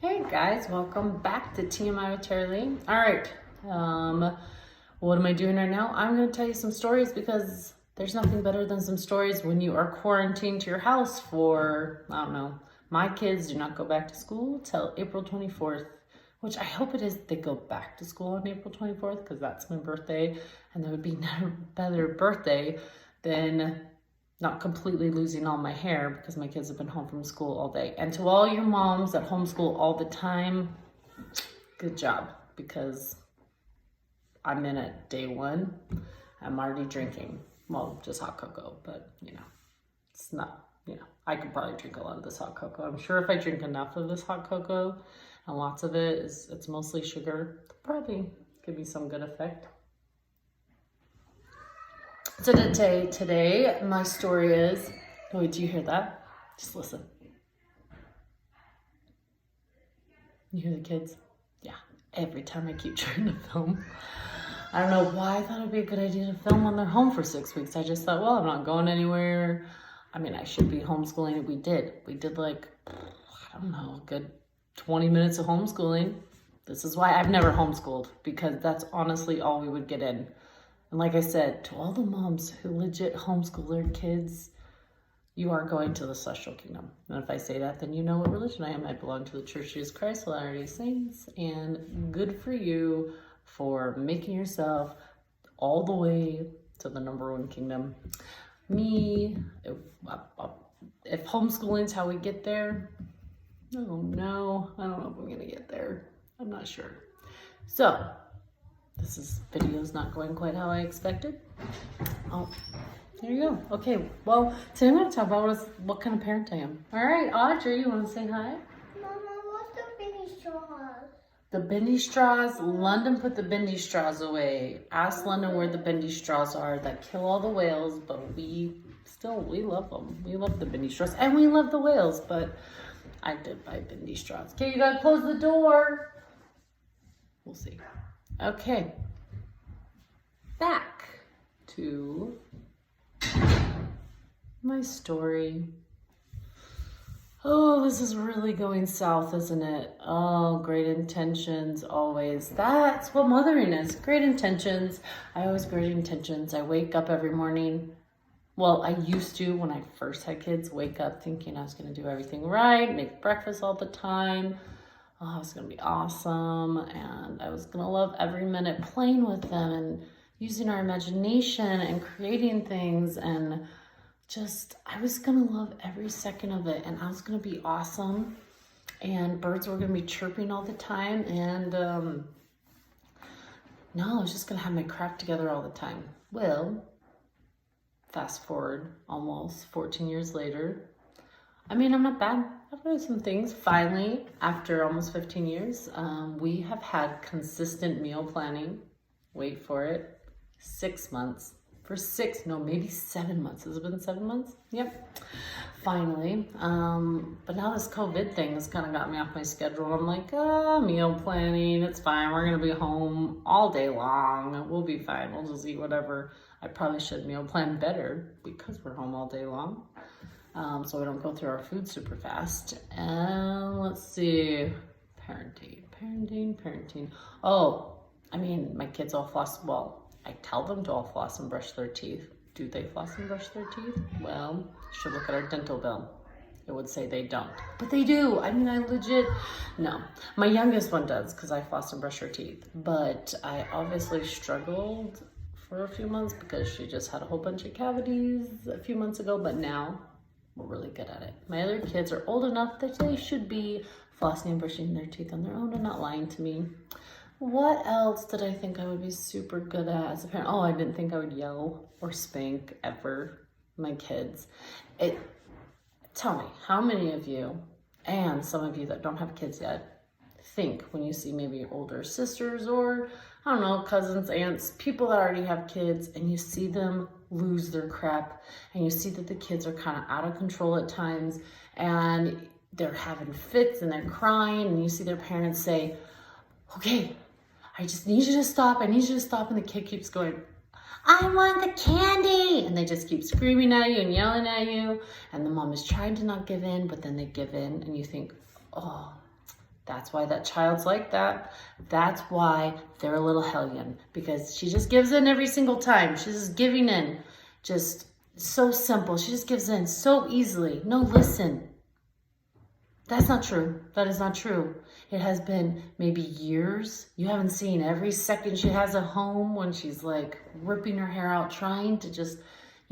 Hey guys, welcome back to TMI with Terry Lee. All right, what am I doing right now? I'm going to tell you some stories because there's nothing better than some stories when you are quarantined to your house for, I don't know, my kids do not go back to school till April 24th, which I hope it is they go back to school on April 24th because that's my birthday, and there would be no better birthday than not completely losing all my hair because my kids have been home from school all day. And to all your moms that homeschool all the time, good job, because I'm in it day one. I'm already drinking, well, just hot cocoa, but it's not, I could probably drink a lot of this hot cocoa. I'm sure if I drink enough of this hot cocoa, and lots of it's mostly sugar, probably give me some good effect. So today, my story is, oh, do you hear that? Just listen. You hear the kids? Yeah, every time I keep trying to film. I don't know why I thought it'd be a good idea to film when they're home for 6 weeks. I just thought, well, I'm not going anywhere. I mean, I should be homeschooling. We did like, I don't know, a good 20 minutes of homeschooling. This is why I've never homeschooled, because that's honestly all we would get in. And like I said, to all the moms who legit homeschool their kids, you are going to the celestial kingdom. And if I say that, then you know what religion I am. I belong to the Church of Jesus Christ, Latter-day Saints, and good for you for making yourself all the way to the number one kingdom. Me, if homeschooling's how we get there, oh no, I don't know if I'm gonna get there. I'm not sure. So, this video's not going quite how I expected. Oh, there you go. Okay, well, today I'm going to talk about what kind of parent I am. All right, Audrey, you want to say hi? Mama, what's the bendy straws? The bendy straws, London put the bendy straws away. Ask London where the bendy straws are that kill all the whales, but we love them. We love the bendy straws, and we love the whales, but I did buy bendy straws. Okay, you got to close the door. We'll see. Okay, back to my story. Oh, this is really going south, isn't it? Oh, great intentions, always. That's what mothering is, great intentions. I always great intentions. I wake up every morning. Well, I used to, when I first had kids, wake up thinking I was going to do everything right, make breakfast all the time. Oh, it was going to be awesome, and I was going to love every minute playing with them and using our imagination and creating things, and just, I was going to love every second of it, and I was going to be awesome, and birds were going to be chirping all the time, and no, I was just going to have my crap together all the time. Well, fast forward almost 14 years later. I mean, I'm not bad. I've done some things. Finally, after almost 15 years, we have had consistent meal planning. Wait for it. 6 months. Maybe 7 months. Has it been 7 months? Yep. Finally. But now this COVID thing has kind of got me off my schedule. I'm like, meal planning. It's fine. We're going to be home all day long. We'll be fine. We'll just eat whatever. I probably should meal plan better because we're home all day long. So we don't go through our food super fast. And let's see, parenting. Oh, I mean, my kids all floss. Well, I tell them to all floss and brush their teeth. Do they floss and brush their teeth? Well, you should look at our dental bill. It would say they don't, but they do. I mean, no. My youngest one does because I floss and brush her teeth, but I obviously struggled for a few months because she just had a whole bunch of cavities a few months ago, but now we're really good at it. My other kids are old enough that they should be flossing and brushing their teeth on their own and not lying to me. What else did I think I would be super good at as a parent? Oh, I didn't think I would yell or spank ever my kids. Tell me, how many of you, and some of you that don't have kids yet, think when you see maybe older sisters or, I don't know, cousins, aunts, people that already have kids, and you see them lose their crap, and you see that the kids are kind of out of control at times, and they're having fits and they're crying, and you see their parents say, okay, I just need you to stop, and the kid keeps going, I want the candy, and they just keep screaming at you and yelling at you, and the mom is trying to not give in, but then they give in, and you think, oh, That's why that child's like that. That's why they're a little hellion, because she just gives in every single time. She's just giving in. Just so simple. She just gives in so easily. No, listen. That's not true. That is not true. It has been maybe years. You haven't seen every second she has at home when she's like ripping her hair out, trying to just,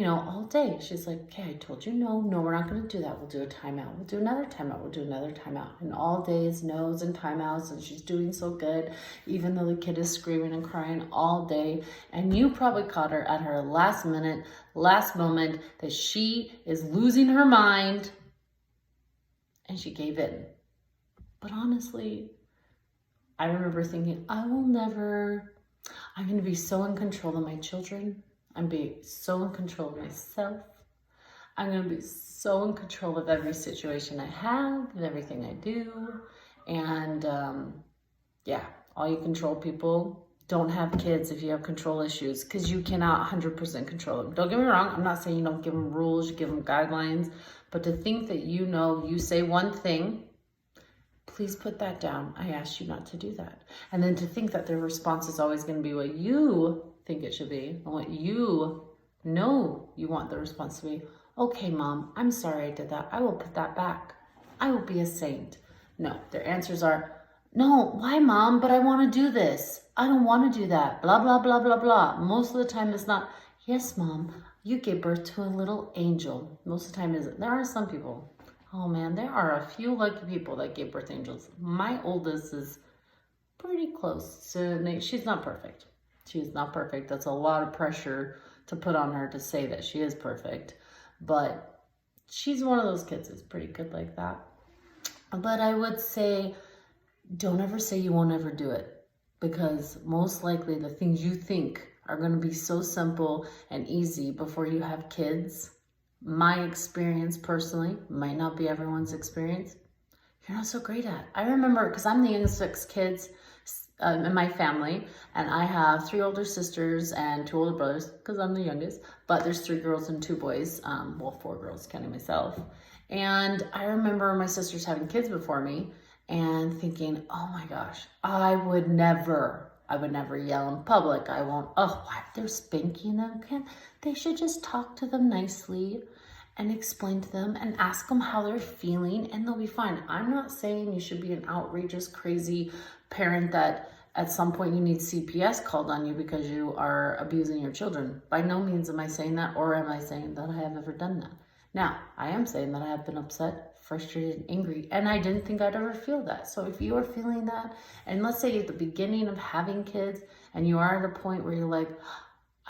all day. She's like, okay, I told you no, we're not going to do that. We'll do a timeout. We'll do another timeout. We'll do another timeout. And all day is no's and timeouts, and she's doing so good, even though the kid is screaming and crying all day. And you probably caught her at her last minute, last moment that she is losing her mind, and she gave in. But honestly, I remember thinking, I'm going to be so in control of my children. I'm be so in control of myself. I'm going to be so in control of every situation I have and everything I do. And all you control people don't have kids if you have control issues, because you cannot 100% control them. Don't get me wrong. I'm not saying you don't give them rules, you give them guidelines, but to think that you say one thing, please put that down. I asked you not to do that. And then to think that their response is always going to be what you think it should be and what you know you want the response to be. Okay, Mom, I'm sorry I did that. I will put that back. I will be a saint. No, their answers are, no, why, Mom? But I want to do this. I don't want to do that. Blah, blah, blah, blah, blah. Most of the time it's not, yes, Mom, you gave birth to a little angel. Most of the time it isn't. There are some people. Oh man, there are a few lucky people that gave birth angels. My oldest is pretty close to Nate. She's not perfect. She's not perfect. That's a lot of pressure to put on her to say that she is perfect. But she's one of those kids that's pretty good like that. But I would say, don't ever say you won't ever do it, because most likely the things you think are going to be so simple and easy before you have kids. My experience personally might not be everyone's experience. You're not so great at. I remember, because I'm the youngest of 6 kids in my family, and I have 3 older sisters and 2 older brothers, because I'm the youngest, but there's 3 girls and 2 boys, 4 girls counting myself. And I remember my sisters having kids before me and thinking, oh my gosh, I would never yell in public. I won't, why they're spanking them? They should just talk to them nicely and explain to them and ask them how they're feeling, and they'll be fine. I'm not saying you should be an outrageous, crazy parent that at some point you need CPS called on you because you are abusing your children. By no means am I saying that, or am I saying that I have ever done that. Now, I am saying that I have been upset, frustrated, angry, and I didn't think I'd ever feel that. So if you are feeling that, and let's say at the beginning of having kids, and you are at a point where you're like,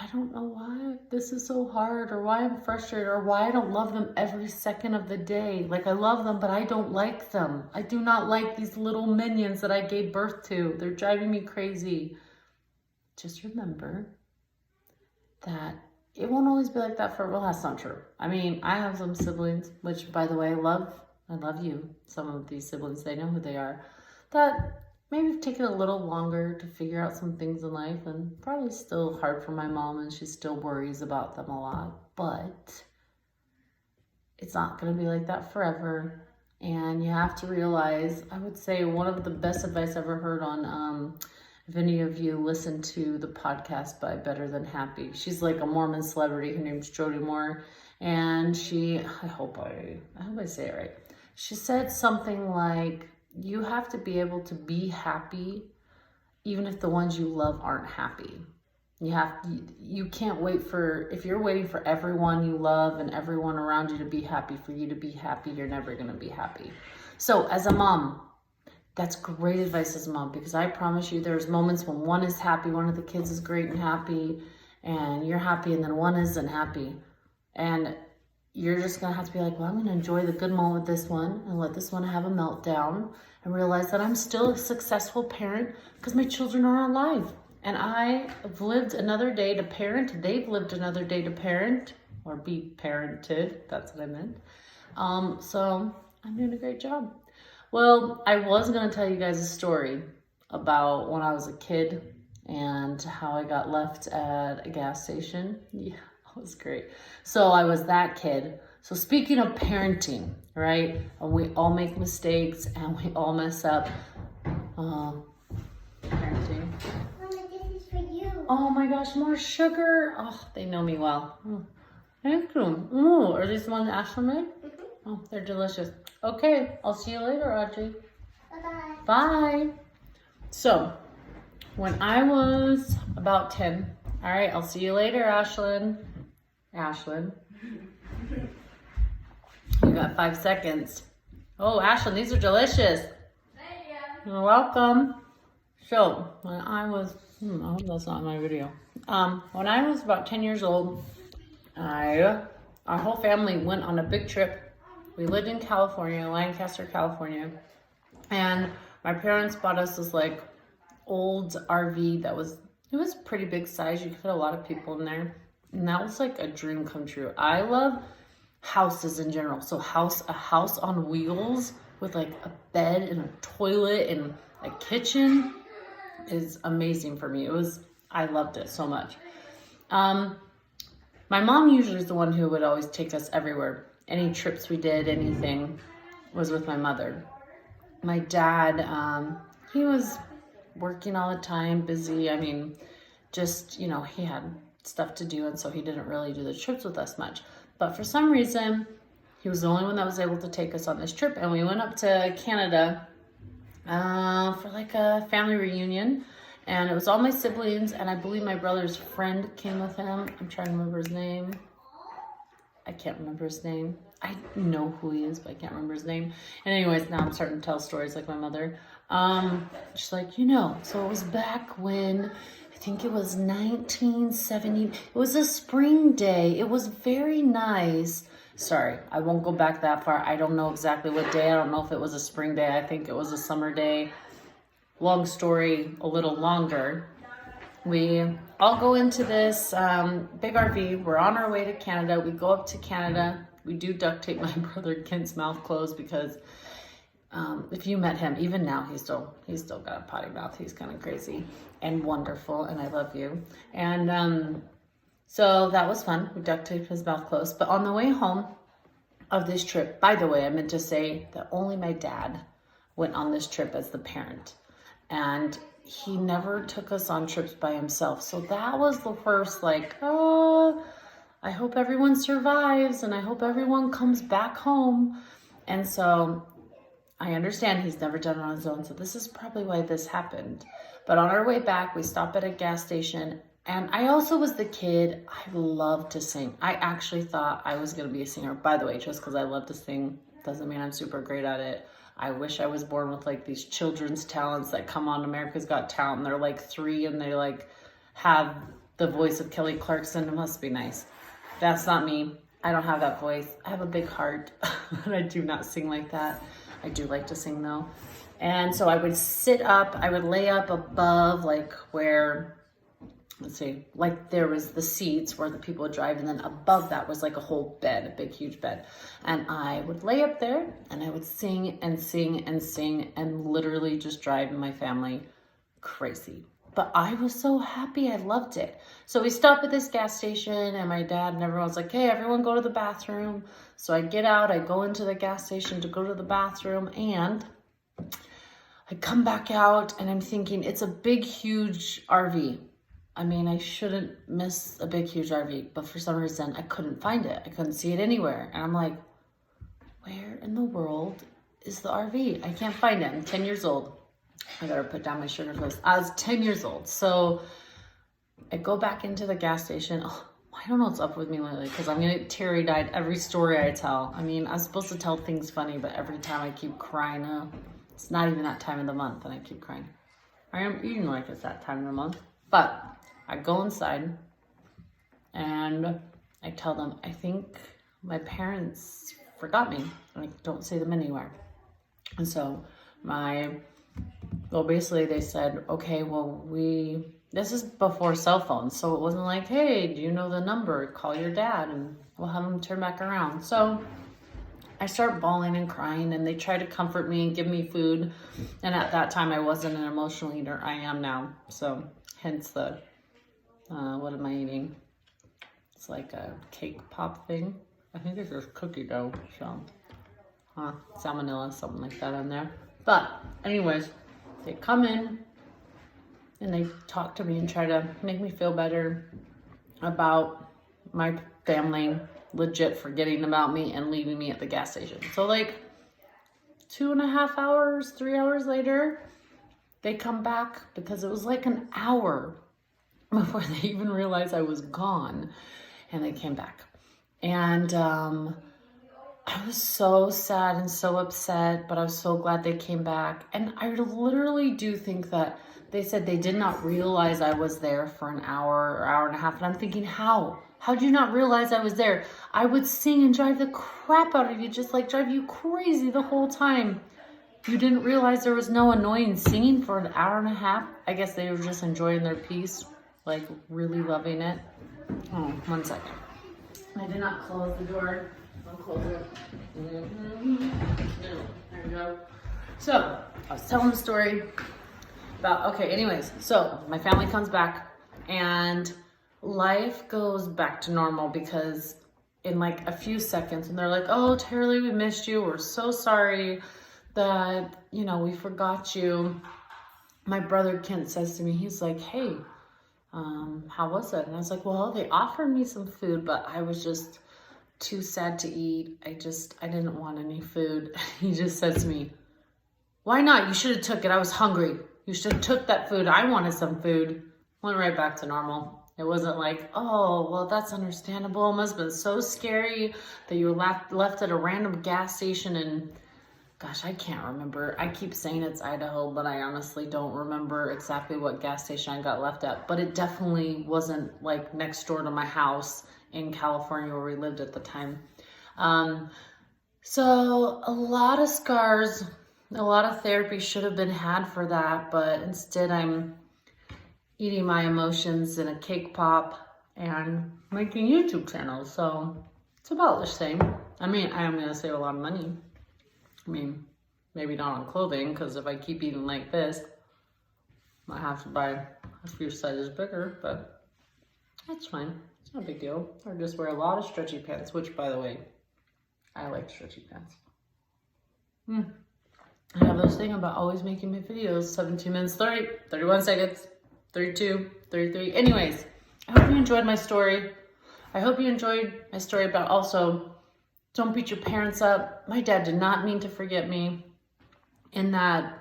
I don't know why this is so hard, or why I'm frustrated, or why I don't love them every second of the day. Like, I love them, but I don't like them. I do not like these little minions that I gave birth to. They're driving me crazy. Just remember that it won't always be like that forever. Well, that's not true. I mean, I have some siblings, which, by the way, I love you. Some of these siblings, they know who they are, that maybe have taken a little longer to figure out some things in life, and probably still hard for my mom, and she still worries about them a lot, but it's not going to be like that forever. And you have to realize, I would say one of the best advice I ever heard on, if any of you listen to the podcast by Better Than Happy, she's like a Mormon celebrity. Her name's Jody Moore, and I hope I say it right. She said something like, you have to be able to be happy even if the ones you love aren't happy. You can't wait if you're waiting for everyone you love and everyone around you to be happy for you to be happy, you're never going to be happy. So as a mom, that's great advice as a mom, because I promise you there's moments when one is happy, one of the kids is great and happy, and you're happy, and then one isn't happy. And you're just going to have to be like, well, I'm going to enjoy the good moment with this one and let this one have a meltdown, and realize that I'm still a successful parent because my children are alive. And I have lived another day to parent. They've lived another day to parent, or be parented. That's what I meant. So I'm doing a great job. Well, I was going to tell you guys a story about when I was a kid and how I got left at a gas station. Yeah, it was great. So I was that kid. So speaking of parenting, right? We all make mistakes and we all mess up. Parenting. Mama, this is for you. Oh my gosh, more sugar. Oh, they know me well. Thank you. Oh, are these the ones Ashley made? Oh, they're delicious. Okay, I'll see you later, Audrey. Bye-bye. Bye. So, when I was about 10, all right, I'll see you later, Ashlyn. Ashlyn. You got 5 seconds. Oh, Ashlyn, these are delicious. Thank you. You're welcome. So, when I was, I hope that's not my video. When I was about 10 years old, our whole family went on a big trip. We lived in California, Lancaster, California. And my parents bought us this like old RV that was pretty big size. You could fit a lot of people in there. And that was like a dream come true. I love houses in general. So a house on wheels with like a bed and a toilet and a kitchen is amazing for me. I loved it so much. My mom usually is the one who would always take us everywhere. Any trips we did, anything was with my mother. My dad, he was working all the time, busy. I mean, just, he had stuff to do, and so he didn't really do the trips with us much. But for some reason, he was the only one that was able to take us on this trip, and we went up to Canada for like a family reunion, and it was all my siblings, and I believe my brother's friend came with him. I'm trying to remember his name. I can't remember his name. I know who he is, but I can't remember his name. And anyways, now I'm starting to tell stories like my mother. She's like, so it was back when, I think it was 1970. It was a spring day. It was very nice. Sorry, I won't go back that far. I don't know exactly what day. I don't know if it was a spring day. I think it was a summer day. Long story, a little longer. We all go into this big RV. We're on our way to Canada. We go up to Canada. We do duct tape my brother Kent's mouth closed because if you met him, even now, he's still got a potty mouth. He's kind of crazy and wonderful, and I love you. And so that was fun. We duct taped his mouth closed. But on the way home of this trip, by the way, I meant to say that only my dad went on this trip as the parent. And he never took us on trips by himself. So that was the first I hope everyone survives and I hope everyone comes back home. And so I understand he's never done it on his own. So this is probably why this happened. But on our way back, we stopped at a gas station. And I also was the kid, I love to sing. I actually thought I was going to be a singer. By the way, just because I love to sing doesn't mean I'm super great at it. I wish I was born with like these children's talents that come on America's Got Talent and they're like 3 and they like have the voice of Kelly Clarkson. It must be nice. That's not me. I don't have that voice. I have a big heart, but I do not sing like that. I do like to sing though. And so I would I would lay up above like where, let's see, like there was the seats where the people would drive, and then above that was like a whole bed, a big, huge bed. And I would lay up there and I would sing and sing and sing and literally just drive my family crazy. But I was so happy. I loved it. So we stopped at this gas station and my dad and everyone was like, hey, everyone go to the bathroom. So I get out, I go into the gas station to go to the bathroom, and I come back out and I'm thinking it's a big, huge RV. I mean, I shouldn't miss a big, huge RV, but for some reason I couldn't find it. I couldn't see it anywhere. And I'm like, where in the world is the RV? I can't find it. I'm 10 years old. I gotta put down my sugar clothes. I was 10 years old. So I go back into the gas station. Oh, I don't know what's up with me lately because I'm gonna teary-eyed every story I tell. I mean, I'm supposed to tell things funny, but every time I keep crying. It's not even that time of the month and I keep crying. I am eating like it's that time of the month. But I go inside and I tell them, I think my parents forgot me. And I don't see them anywhere. And so basically they said, okay, well, this is before cell phones. So it wasn't like, hey, do you know the number? Call your dad and we'll have him turn back around. So I start bawling and crying and they try to comfort me and give me food. And at that time I wasn't an emotional eater. I am now. So hence the, what am I eating? It's like a cake pop thing. I think it's just cookie dough, so salmonella, something like that in there. But anyways, they come in and they talk to me and try to make me feel better about my family legit forgetting about me and leaving me at the gas station. So like 2.5 hours, 3 hours later, they come back because it was like an hour before they even realized I was gone, and they came back. And I was so sad and so upset, but I was so glad they came back. And I literally do think that they said they did not realize I was there for an hour or hour and a half. And I'm thinking, how? How did you not realize I was there? I would sing and drive the crap out of you, just like drive you crazy the whole time. You didn't realize there was no annoying singing for an hour and a half? I guess they were just enjoying their peace, like really loving it. Oh, 1 second. I did not close the door. I'll close it. There we go. So, I was telling the story about, okay, anyways, so my family comes back and life goes back to normal because in like a few seconds, and they're like, oh, Tara-Leigh, we missed you. We're so sorry that, you know, we forgot you. My brother Kent says to me, he's like, hey, how was it? And I was like, well, they offered me some food, but I was just too sad to eat. I didn't want any food. He just says to me, why not? You should have took it. I was hungry. You should have took that food. I wanted some food. Went right back to normal. It wasn't like, oh, well, that's understandable. It must have been so scary that you were left at a random gas station and gosh, I can't remember. I keep saying it's Idaho, but I honestly don't remember exactly what gas station I got left at. But it definitely wasn't like next door to my house in California where we lived at the time. So a lot of scars, a lot of therapy should have been had for that, but instead I'm eating my emotions in a cake pop and making YouTube channels. So it's about the same. I mean, I am going to save a lot of money. I mean, maybe not on clothing, because if I keep eating like this, I might have to buy a few sizes bigger, but that's fine. It's not a big deal. Or just wear a lot of stretchy pants, which, by the way, I like stretchy pants. I have this thing about always making my videos 17 minutes 30, 31 seconds, 32, 33. Anyways, I hope you enjoyed my story. I hope you enjoyed my story about also don't beat your parents up. My dad did not mean to forget me in that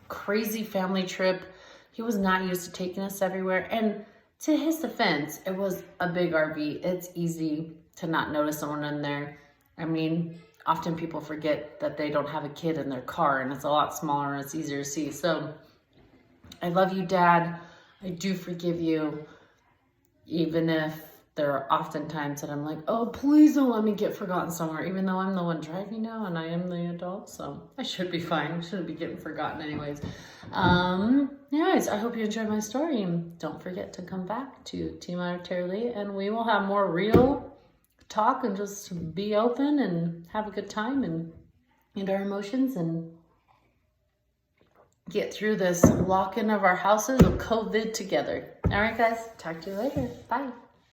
crazy family trip. He was not used to taking us everywhere. And to his defense, it was a big RV. It's easy to not notice someone in there. I mean, often people forget that they don't have a kid in their car and it's a lot smaller and it's easier to see. So I love you, Dad. I do forgive you, even if there are often times that I'm like, oh, please don't let me get forgotten somewhere, even though I'm the one driving now and I am the adult, so I should be fine. I shouldn't be getting forgotten anyways. Anyways, I hope you enjoyed my story. Don't forget to come back to Team Tara-Leigh, and we will have more real talk and just be open and have a good time and eat our emotions and get through this lock-in of our houses of COVID together. All right, guys, talk to you later. Bye.